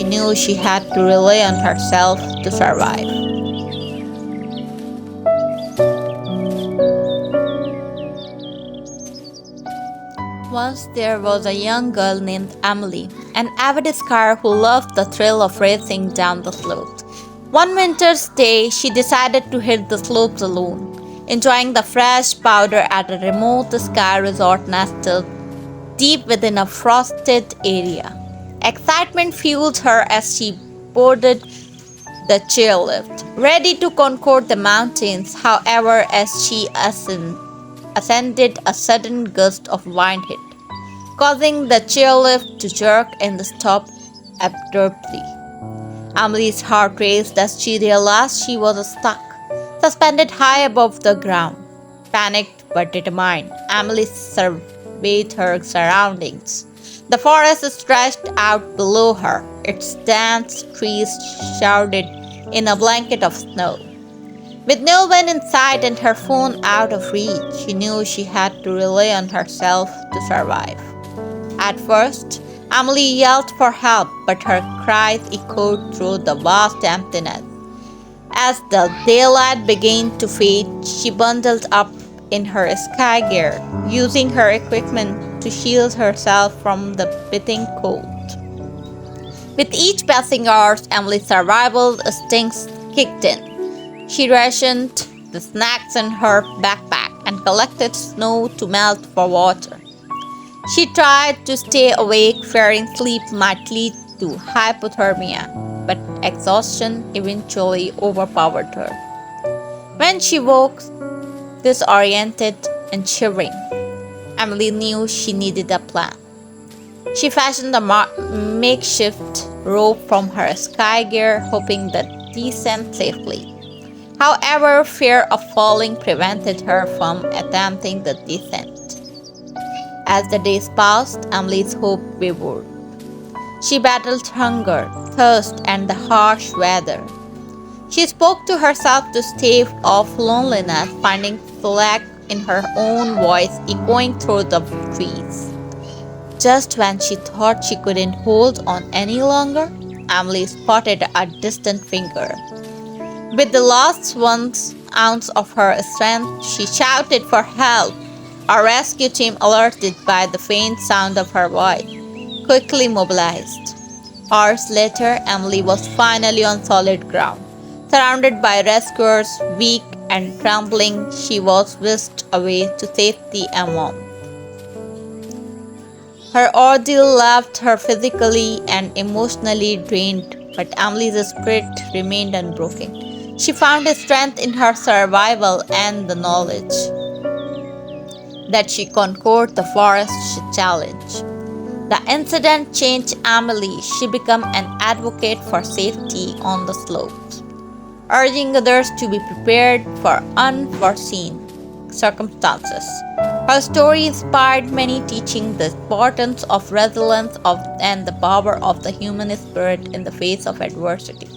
knew she had to rely on herself to survive. Once there was a young girl named Emily, an avid skier who loved the thrill of racing down the slopes. One winter's day, she decided to hit the slopes alone, enjoying the fresh powder at a remote ski resort nestled deep within a frosted area. Excitement fueled her as she boarded the chairlift, ready to conquer the mountains. However, as she ascended, a sudden gust of wind hit, causing the chairlift to jerk and stop abruptly. Emily's heart raced as she realized she was stuck, suspended high above the ground. Panicked but determined, Emily surveyed her surroundings. The forest stretched out below her, its dense trees shrouded in a blanket of snow. With no one in sight and her phone out of reach, she knew she had to rely on herself to survive. At first, Emily yelled for help, but her cries echoed through the vast emptiness. As the daylight began to fade, she bundled up in her ski gear, using her equipment to shield herself from the biting cold. With each passing hour, Emily's survival instincts kicked in. She rationed the snacks in her backpack and collected snow to melt for water. She tried to stay awake, fearing sleep might lead to hypothermia, but exhaustion eventually overpowered her. When she woke, disoriented and shivering, Emily knew she needed a plan. She fashioned a makeshift rope from her ski gear, hoping to descend safely. However, fear of falling prevented her from attempting the descent. As the days passed, Emily's hope wavered. She battled hunger, thirst, and the harsh weather. She spoke to herself to stave off loneliness, finding solace in her own voice echoing through the trees. Just when she thought she couldn't hold on any longer, Emily spotted a distant finger. With the last ounce of her strength, she shouted for help. A rescue team, alerted by the faint sound of her voice, quickly mobilized. Hours later, Emily was finally on solid ground. Surrounded by rescuers, weak and trembling, she was whisked away to safety and warmth. Her ordeal left her physically and emotionally drained, but Emily's spirit remained unbroken. She found strength in her survival and the knowledge that she conquered the forest challenge. The incident changed Emily. She became an advocate for safety on the slopes, urging others to be prepared for unforeseen circumstances. Her story inspired many, teaching the importance of resilience and the power of the human spirit in the face of adversity.